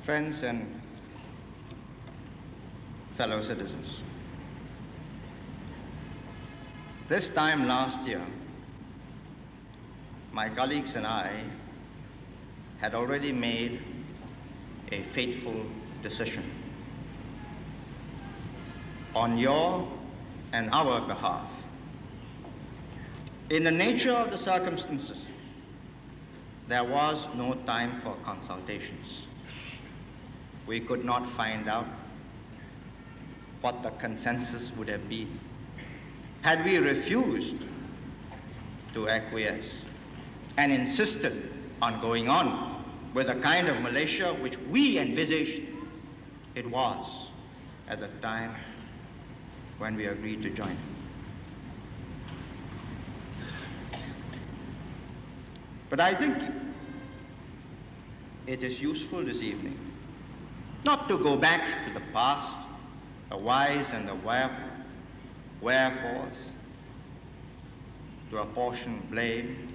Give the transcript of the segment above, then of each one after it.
Friends and fellow citizens, this time last year, my colleagues and I had already made a fateful decision on your and our behalf. In the nature of the circumstances, there was no time for consultations. We could not find out what the consensus would have been had we refused to acquiesce and insisted on going on with the kind of Malaysia which we envisaged it was at the time when we agreed to join it. But I think it is useful this evening not to go back to the past, the whys and the wherefores, to apportion blame,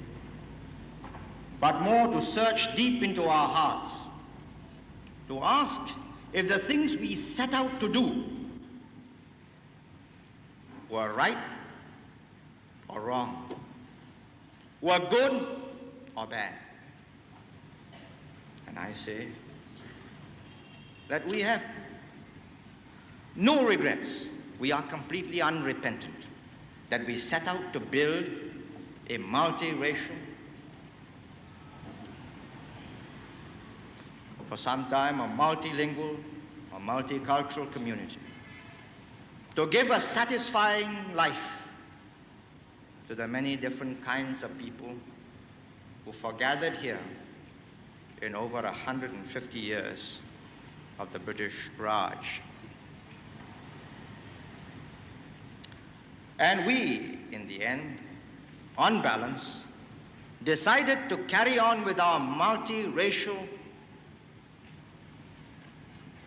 but more to search deep into our hearts, to ask if the things we set out to do were right or wrong, were good or bad. And I say that we have no regrets. We are completely unrepentant that we set out to build a multiracial, for some time a multilingual, a multicultural community, to give a satisfying life to the many different kinds of people who forgathered here in over 150 years of the British Raj. And we, in the end, on balance, decided to carry on with our multiracial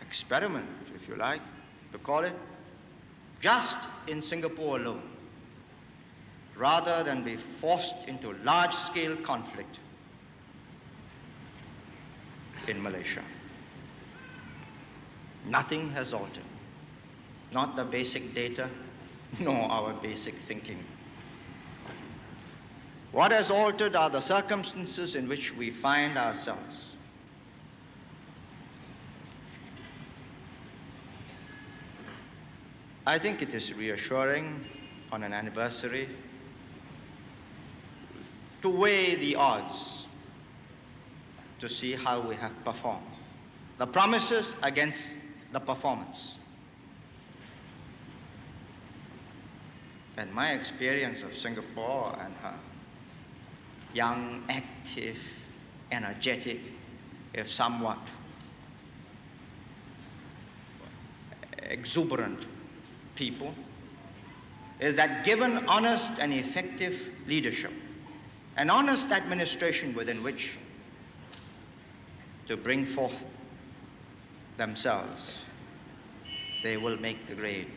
experiment, if you like, to call it, just in Singapore alone, rather than be forced into large-scale conflict in Malaysia. Nothing has altered, not the basic data, nor our basic thinking. What has altered are the circumstances in which we find ourselves. I think it is reassuring on an anniversary to weigh the odds, to see how we have performed, the promises against the performance. And my experience of Singapore and her young, active, energetic, if somewhat exuberant people, is that given honest and effective leadership, an honest administration within which to bring forth themselves, they will make the grade.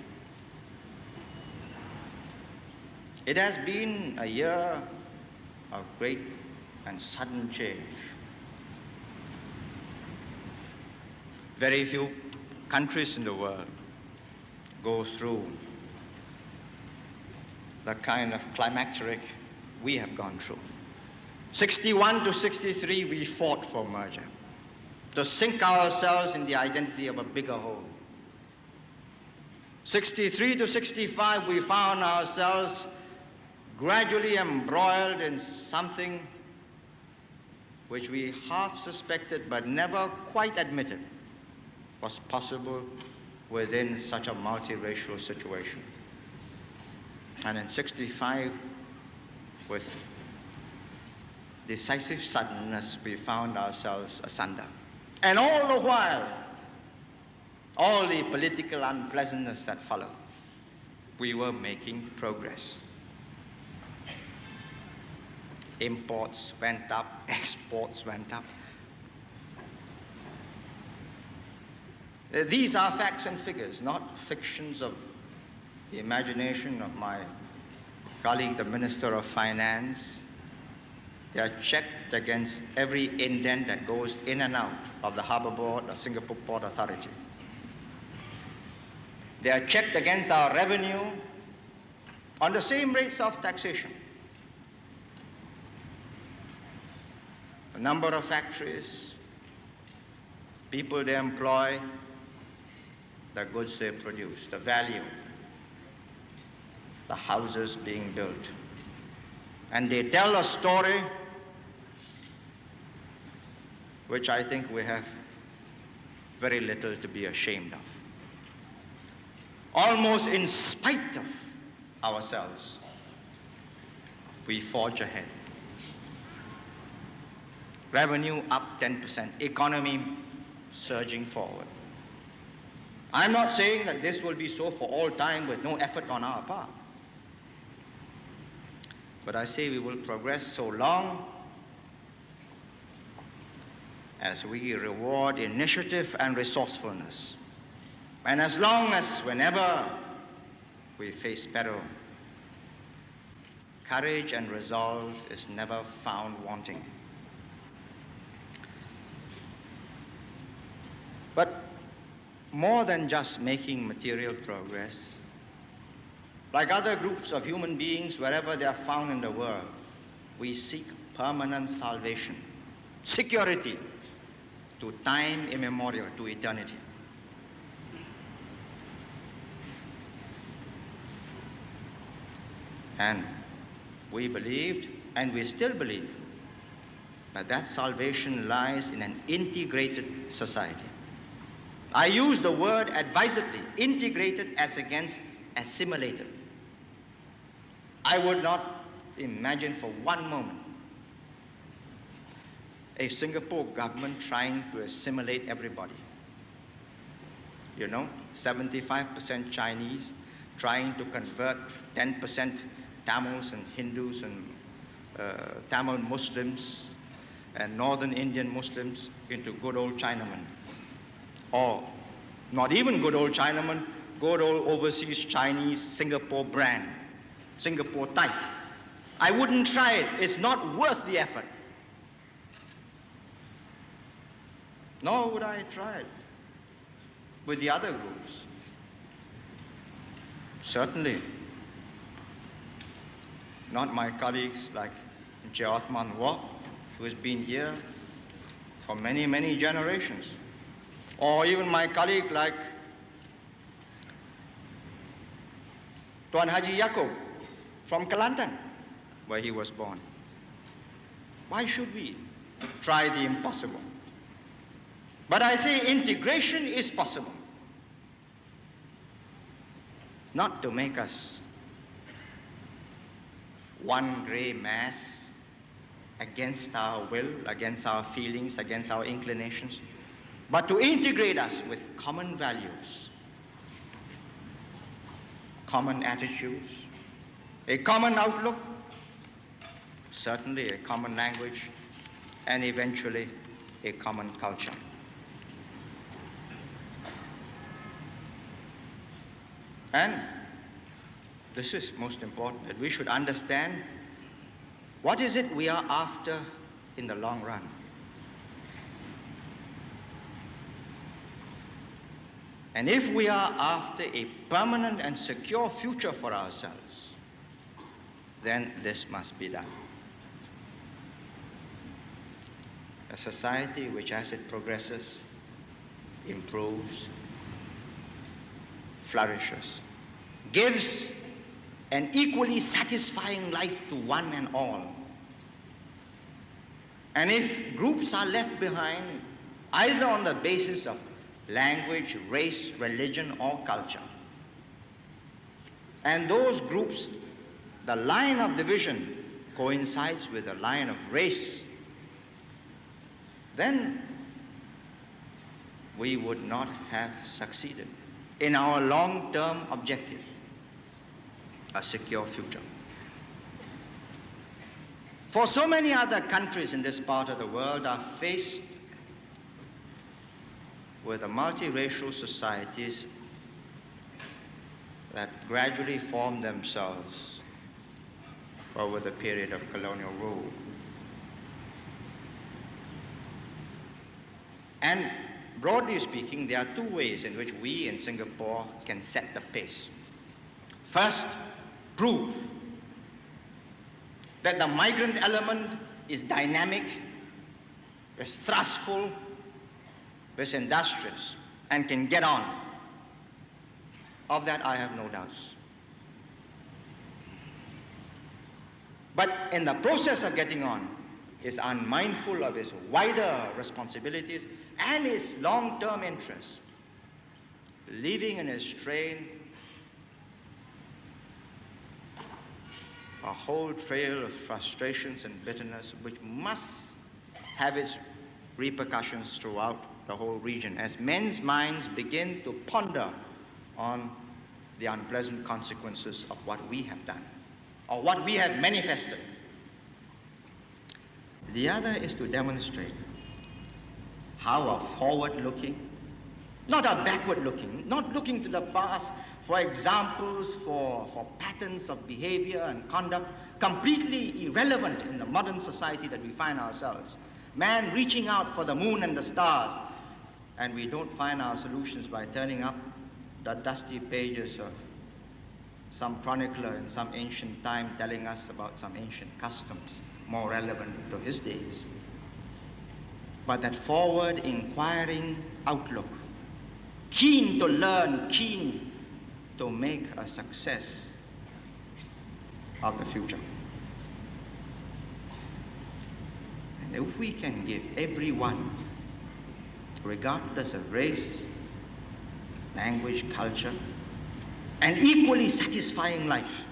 It has been a year of great and sudden change. Very few countries in the world go through the kind of climacteric we have gone through. 61 to 63, we fought for merger, to sink ourselves in the identity of a bigger whole. 63 to 65, we found ourselves gradually embroiled in something which we half suspected but never quite admitted was possible within such a multiracial situation. And in 65, with decisive suddenness, we found ourselves asunder. And all the while, all the political unpleasantness that followed, we were making progress. Imports went up, exports went up. These are facts and figures, not fictions of the imagination of my colleague, the Minister of Finance, They are checked against every indent that goes in and out of the Harbour Board or Singapore Port Authority. They are checked against our revenue on the same rates of taxation. The number of factories, people they employ, the goods they produce, the value, the houses being built. And they tell a story which I think we have very little to be ashamed of. Almost in spite of ourselves, we forge ahead. Revenue up 10%, economy surging forward. I'm not saying that this will be so for all time with no effort on our part. But I say we will progress so long as we reward initiative and resourcefulness. And as long as whenever we face peril, courage and resolve is never found wanting. But more than just making material progress, like other groups of human beings, wherever they are found in the world, we seek permanent salvation, security to time immemorial, to eternity. And we believed, and we still believe, that salvation lies in an integrated society. I use the word advisedly, integrated as against assimilated. I would not imagine for one moment a Singapore government trying to assimilate everybody. You know, 75% Chinese trying to convert 10% Tamils and Hindus and Tamil Muslims and Northern Indian Muslims into good old Chinamen. Or not even good old Chinamen, good old overseas Chinese Singapore brand, Singapore type. I wouldn't try it. It's not worth the effort. Nor would I try it with the other groups. Certainly not my colleagues like J. Othman Wok, who has been here for many, many generations. Or even my colleague like Tuan Haji Yaakob from Kelantan, where he was born. Why should we try the impossible? But I say integration is possible. Not to make us one grey mass against our will, against our feelings, against our inclinations, but to integrate us with common values, common attitudes, a common outlook, certainly a common language, and eventually a common culture. And this is most important, that we should understand what is it we are after in the long run. And if we are after a permanent and secure future for ourselves, then this must be done. A society which, as it progresses, improves, flourishes, gives an equally satisfying life to one and all. And if groups are left behind, either on the basis of language, race, religion, or culture, and those groups, the line of division coincides with the line of race, then we would not have succeeded in our long-term objective, a secure future. For so many other countries in this part of the world are faced with the multiracial societies that gradually formed themselves over the period of colonial rule. And broadly speaking, there are two ways in which we in Singapore can set the pace. First, prove that the migrant element is dynamic, is thrustful, is industrious, and can get on. Of that, I have no doubts. But in the process of getting on, is unmindful of his wider responsibilities and his long-term interests, leaving in his train a whole trail of frustrations and bitterness which must have its repercussions throughout the whole region as men's minds begin to ponder on the unpleasant consequences of what we have done or what we have manifested. The other is to demonstrate how a forward-looking, not a backward-looking, not looking to the past for examples, for patterns of behavior and conduct, completely irrelevant in the modern society that we find ourselves. Man reaching out for the moon and the stars, and we don't find our solutions by turning up the dusty pages of some chronicler in some ancient time telling us about some ancient customs more relevant to his days. But that forward, inquiring outlook, keen to learn, keen to make a success of the future. And if we can give everyone, regardless of race, language, culture, an equally satisfying life,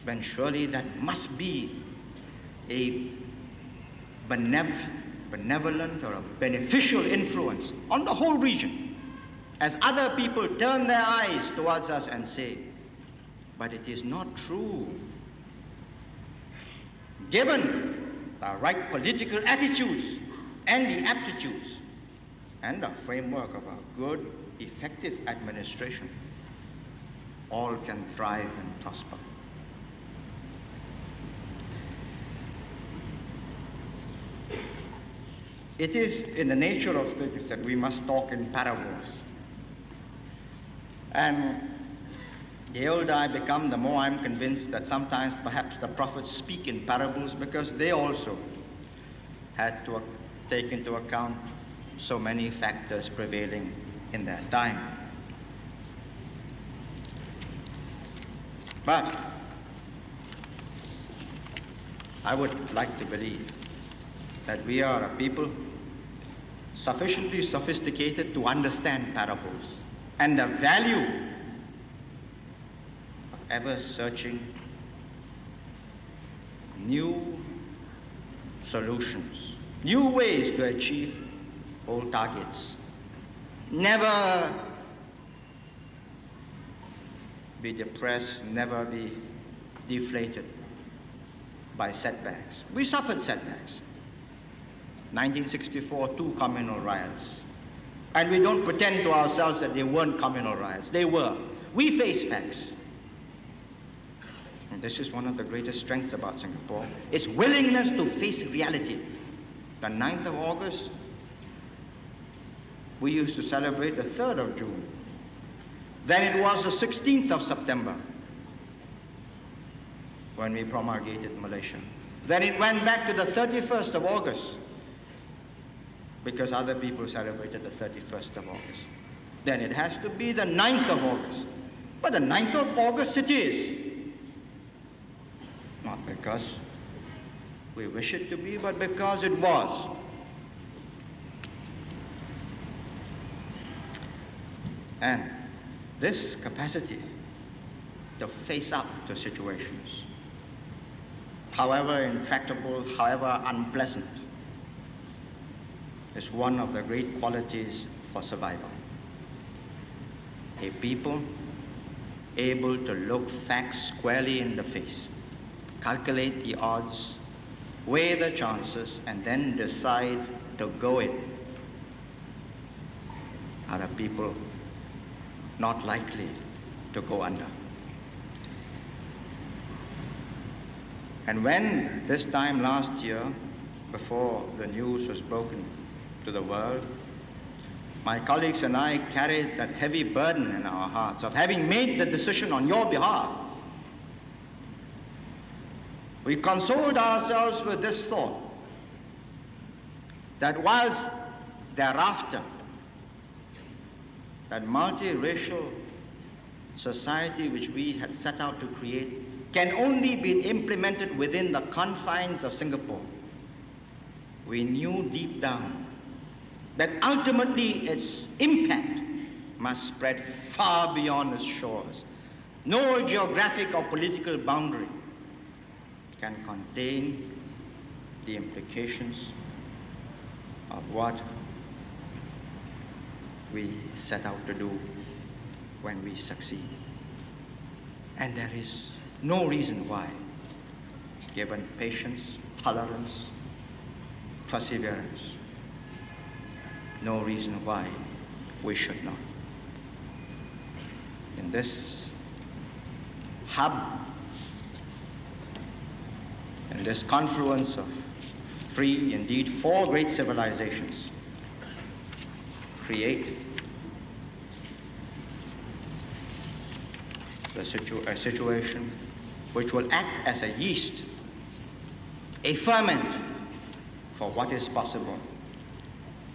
then surely that must be a benevolent or a beneficial influence on the whole region as other people turn their eyes towards us and say, but it is not true. Given the right political attitudes and the aptitudes and the framework of a good, effective administration, all can thrive and prosper. It is in the nature of things that we must talk in parables. And the older I become, the more I'm convinced that sometimes perhaps the prophets speak in parables because they also had to take into account so many factors prevailing in their time. But I would like to believe that we are a people sufficiently sophisticated to understand parables and the value of ever searching new solutions, new ways to achieve old targets. Never be depressed, never be deflated by setbacks. We suffered setbacks. 1964, 2 communal riots. And we don't pretend to ourselves that they weren't communal riots. They were. We face facts. And this is one of the greatest strengths about Singapore, its willingness to face reality. The 9th of August, we used to celebrate the 3rd of June. Then it was the 16th of September when we promulgated Malaysia. Then it went back to the 31st of August because other people celebrated the 31st of August. Then it has to be the 9th of August. But the 9th of August it is. Not because we wish it to be, but because it was. And this capacity to face up to situations, however intractable, however unpleasant, is one of the great qualities for survival. A people able to look facts squarely in the face, calculate the odds, weigh the chances, and then decide to go it, are a people not likely to go under. And when this time last year, before the news was broken to the world, my colleagues and I carried that heavy burden in our hearts of having made the decision on your behalf. We consoled ourselves with this thought, that whilst thereafter that multiracial society which we had set out to create can only be implemented within the confines of Singapore, we knew deep down that ultimately its impact must spread far beyond its shores. No geographic or political boundary can contain the implications of what we set out to do when we succeed. And there is no reason why, given patience, tolerance, perseverance, no reason why we should not. In this hub, in this confluence of three, indeed four great civilizations, create a situation which will act as a yeast, a ferment for what is possible,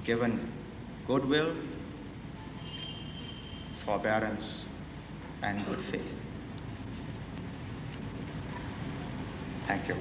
given goodwill, forbearance, and good faith. Thank you.